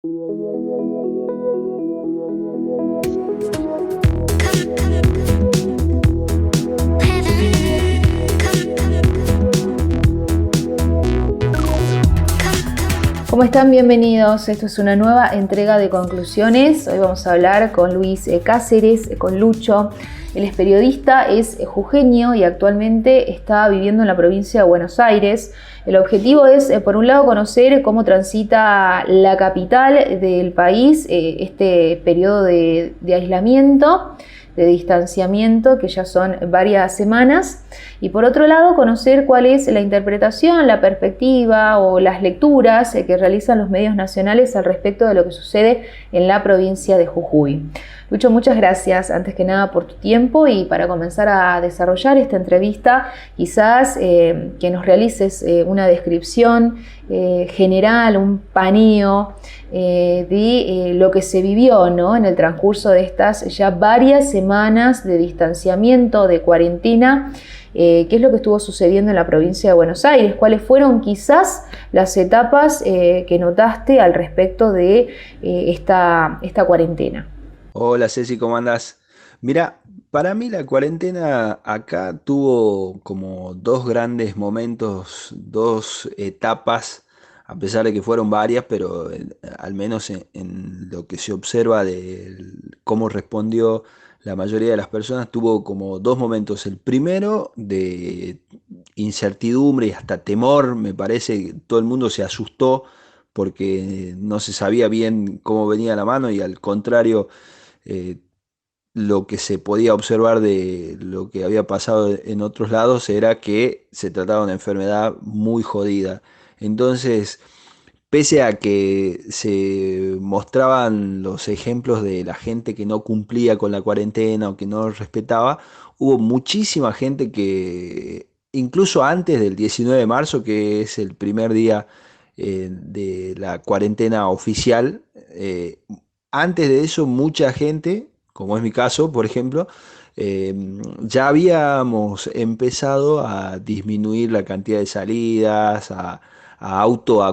¿Cómo están? Bienvenidos. Esto es una nueva entrega de conclusiones. Hoy vamos a hablar con Luis Cáceres, con Lucho. Él es periodista, es jujeño y actualmente está viviendo en la provincia de Buenos Aires. El objetivo es, por un lado, conocer cómo transita la capital del país este periodo de aislamiento, de distanciamiento, que ya son varias semanas, y por otro lado conocer cuál es la interpretación, la perspectiva o las lecturas que realizan los medios nacionales al respecto de lo que sucede en la provincia de Jujuy. Lucho, muchas gracias antes que nada por tu tiempo, y para comenzar a desarrollar esta entrevista, quizás que nos realices una descripción general, un paneo de lo que se vivió, ¿no?, en el transcurso de estas ya varias semanas de distanciamiento, de cuarentena. ¿Qué es lo que estuvo sucediendo en la provincia de Buenos Aires? ¿Cuáles fueron quizás las etapas que notaste al respecto de esta cuarentena? Hola Ceci, ¿cómo andás? Mira, para mí la cuarentena acá tuvo como dos grandes momentos, dos etapas, a pesar de que fueron varias, pero al menos en lo que se observa de cómo respondió la mayoría de las personas, tuvo como dos momentos. El primero de incertidumbre y hasta temor, me parece que todo el mundo se asustó porque no se sabía bien cómo venía la mano y al contrario eh, lo que se podía observar de lo que había pasado en otros lados era que se trataba de una enfermedad muy jodida. Entonces, pese a que se mostraban los ejemplos de la gente que no cumplía con la cuarentena o que no respetaba, hubo muchísima gente que, incluso antes del 19 de marzo, que es el primer día de la cuarentena oficial, antes de eso mucha gente, como es mi caso, por ejemplo, eh, ya habíamos empezado a disminuir la cantidad de salidas, a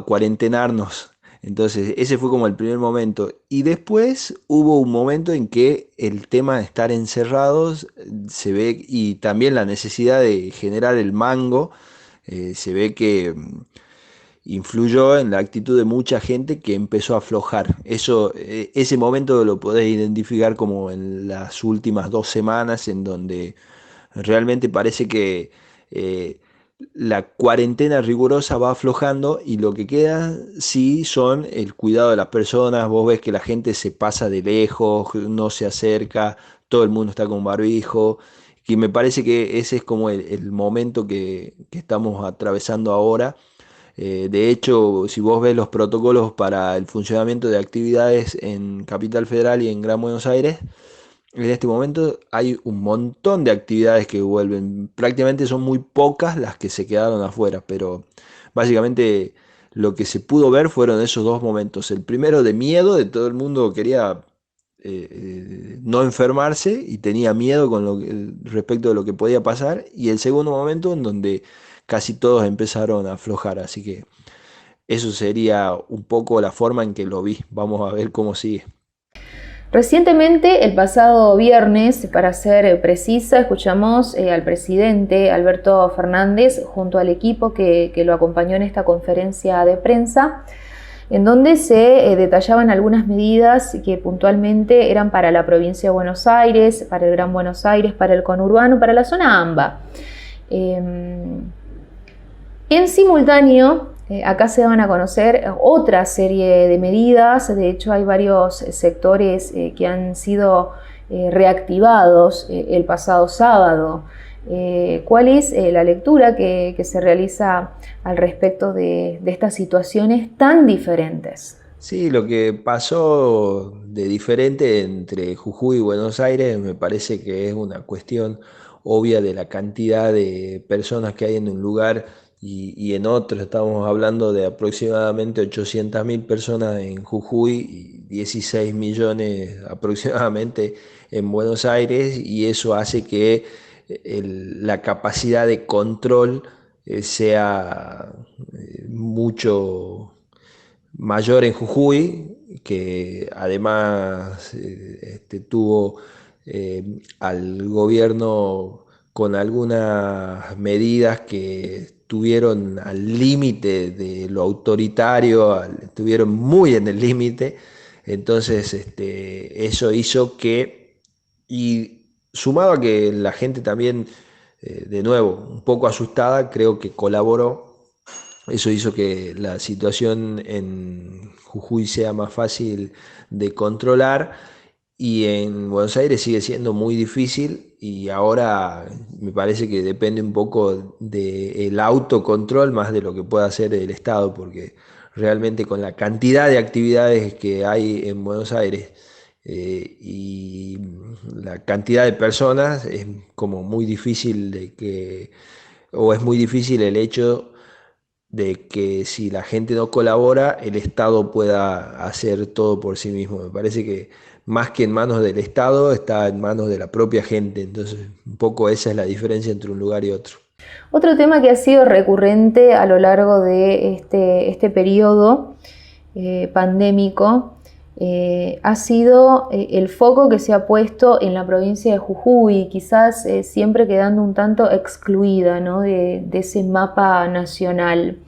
cuarentenarnos. Entonces, ese fue como el primer momento. Y después hubo un momento en que el tema de estar encerrados se ve, y también la necesidad de generar el mango, se ve que influyó en la actitud de mucha gente que empezó a aflojar. Eso, ese momento lo podés identificar como en las últimas 2 semanas, en donde realmente parece que eh, la cuarentena rigurosa va aflojando y lo que queda sí son el cuidado de las personas. Vos ves que la gente se pasa de lejos, no se acerca, todo el mundo está con barbijo. Y me parece que ese es como el momento que estamos atravesando ahora. De hecho, si vos ves los protocolos para el funcionamiento de actividades en Capital Federal y en Gran Buenos Aires, en este momento hay un montón de actividades que vuelven. Prácticamente son muy pocas las que se quedaron afuera, pero básicamente lo que se pudo ver fueron esos dos momentos. El primero de miedo, de todo el mundo quería no enfermarse y tenía miedo con respecto de lo que podía pasar. Y el segundo momento en donde casi todos empezaron a aflojar. Así que eso sería un poco la forma en que lo vi. Vamos a ver cómo sigue. Recientemente, el pasado viernes, para ser precisa, escuchamos al presidente Alberto Fernández junto al equipo que lo acompañó en esta conferencia de prensa, en donde se detallaban algunas medidas que puntualmente eran para la provincia de Buenos Aires, para el Gran Buenos Aires, para el conurbano, para la zona AMBA. En simultáneo, acá se van a conocer otra serie de medidas. De hecho, hay varios sectores que han sido reactivados el pasado sábado. ¿Cuál es la lectura que se realiza al respecto de estas situaciones tan diferentes? Sí, lo que pasó de diferente entre Jujuy y Buenos Aires me parece que es una cuestión obvia de la cantidad de personas que hay en un lugar y en otro. Estamos hablando de aproximadamente 800.000 personas en Jujuy y 16 millones aproximadamente en Buenos Aires, y eso hace que la capacidad de control sea mucho mayor en Jujuy, que además tuvo al gobierno con algunas medidas que estuvieron al límite de lo autoritario, estuvieron muy en el límite. Entonces, eso hizo que, y sumado a que la gente también, de nuevo, un poco asustada, creo que colaboró. Eso hizo que la situación en Jujuy sea más fácil de controlar, y en Buenos Aires sigue siendo muy difícil, y ahora me parece que depende un poco del autocontrol más de lo que pueda hacer el Estado, porque realmente con la cantidad de actividades que hay en Buenos Aires, y la cantidad de personas, es como muy difícil o es muy difícil el hecho de que si la gente no colabora, el Estado pueda hacer todo por sí mismo. Me parece que más que en manos del Estado, está en manos de la propia gente. Entonces, un poco esa es la diferencia entre un lugar y otro. Otro tema que ha sido recurrente a lo largo de este periodo pandémico ha sido el foco que se ha puesto en la provincia de Jujuy, quizás siempre quedando un tanto excluida, ¿no?, de ese mapa nacional.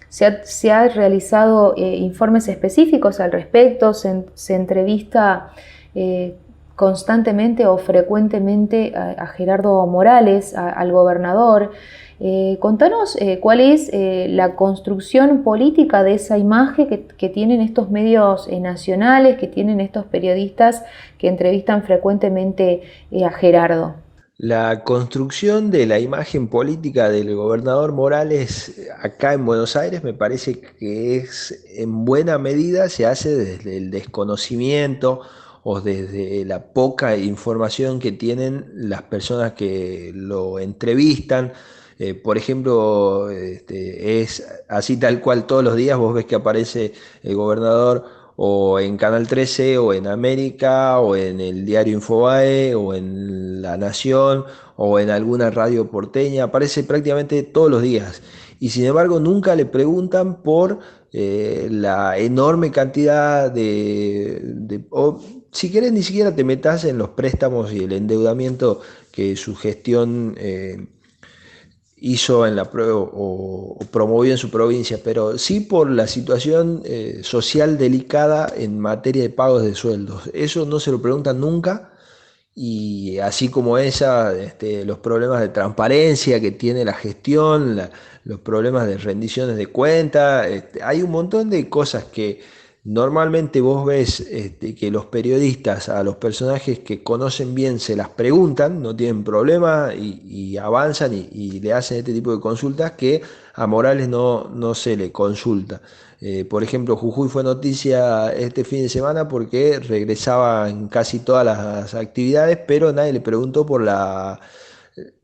Se ha realizado informes específicos al respecto, se entrevista constantemente o frecuentemente a Gerardo Morales, al gobernador. Contanos cuál es la construcción política de esa imagen que tienen estos medios nacionales, que tienen estos periodistas que entrevistan frecuentemente a Gerardo. La construcción de la imagen política del gobernador Morales acá en Buenos Aires me parece que en buena medida se hace desde el desconocimiento o desde la poca información que tienen las personas que lo entrevistan. Por ejemplo, es así tal cual todos los días vos ves que aparece el gobernador o en Canal 13, o en América, o en el diario Infobae, o en La Nación, o en alguna radio porteña, aparece prácticamente todos los días. Y sin embargo, nunca le preguntan por la enorme cantidad o si querés, ni siquiera te metas en los préstamos y el endeudamiento que su gestión hizo o promovió en su provincia, pero sí por la situación social delicada en materia de pagos de sueldos. Eso no se lo preguntan nunca, y así como esa, los problemas de transparencia que tiene la gestión, los problemas de rendiciones de cuentas, hay un montón de cosas que normalmente vos ves, que los periodistas a los personajes que conocen bien se las preguntan, no tienen problema, y avanzan y le hacen este tipo de consultas que a Morales no se le consulta. Por ejemplo, Jujuy fue noticia este fin de semana porque regresaba en casi todas las actividades, pero nadie le preguntó por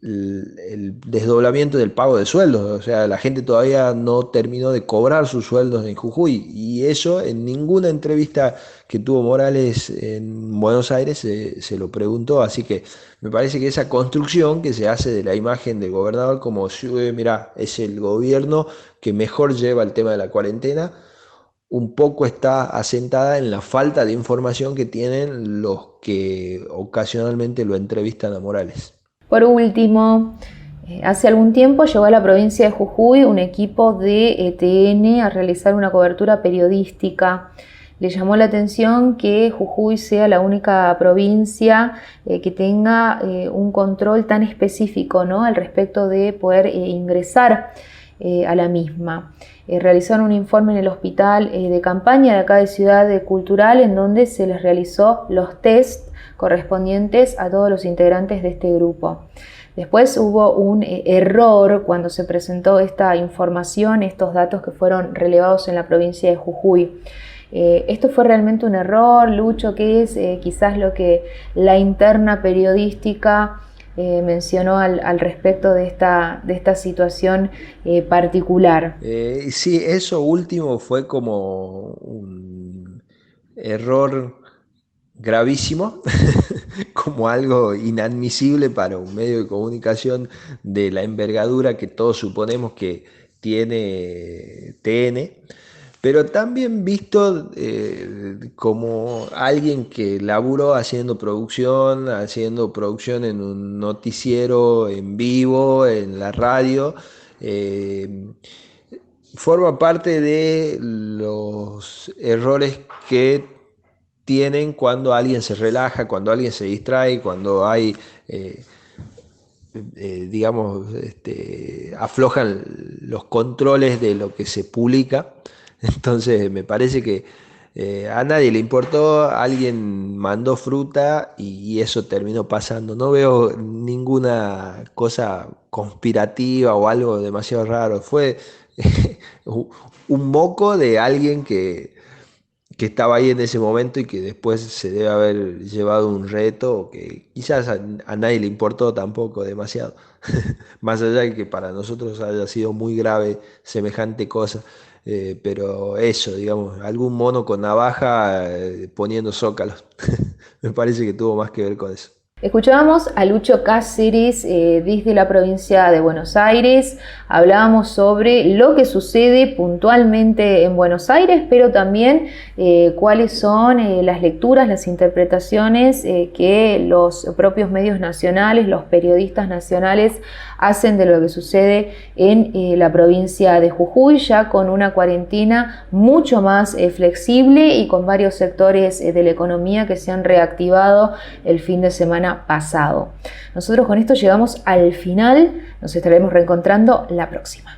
el desdoblamiento del pago de sueldos. O sea, la gente todavía no terminó de cobrar sus sueldos en Jujuy, y eso en ninguna entrevista que tuvo Morales en Buenos Aires se lo preguntó. Así que me parece que esa construcción que se hace de la imagen del gobernador como si, mirá, es el gobierno que mejor lleva el tema de la cuarentena, un poco está asentada en la falta de información que tienen los que ocasionalmente lo entrevistan a Morales. Por último, hace algún tiempo llegó a la provincia de Jujuy un equipo de TN a realizar una cobertura periodística. Le llamó la atención que Jujuy sea la única provincia que tenga un control tan específico, ¿no?, al respecto de poder ingresar a la misma. Realizaron un informe en el hospital de campaña de acá de Ciudad Cultural, en donde se les realizó los test correspondientes a todos los integrantes de este grupo. Después hubo un error cuando se presentó esta información, estos datos que fueron relevados en la provincia de Jujuy. Esto fue realmente un error, Lucho, que es quizás lo que la interna periodística mencionó al respecto de esta situación particular. Sí, eso último fue como un error gravísimo, como algo inadmisible para un medio de comunicación de la envergadura que todos suponemos que tiene TN. pero también visto como alguien que laburó haciendo producción en un noticiero en vivo, en la radio. eh, Forma parte de los errores que tienen cuando alguien se relaja, cuando alguien se distrae, cuando hay, eh, digamos, aflojan los controles de lo que se publica. Entonces me parece que a nadie le importó, alguien mandó fruta y eso terminó pasando. No veo ninguna cosa conspirativa o algo demasiado raro. Fue un moco de alguien que estaba ahí en ese momento y que después se debe haber llevado un reto o que quizás a nadie le importó tampoco demasiado. Más allá de que para nosotros haya sido muy grave semejante cosa. Pero eso, digamos, algún mono con navaja poniendo zócalos. Me parece que tuvo más que ver con eso. Escuchábamos a Lucho Cáceres desde la provincia de Buenos Aires. Hablábamos sobre lo que sucede puntualmente en Buenos Aires, pero también cuáles son las lecturas, las interpretaciones que los propios medios nacionales, los periodistas nacionales hacen de lo que sucede en la provincia de Jujuy, ya con una cuarentena mucho más flexible y con varios sectores de la economía que se han reactivado el fin de semana pasado. Nosotros con esto llegamos al final, nos estaremos reencontrando la próxima.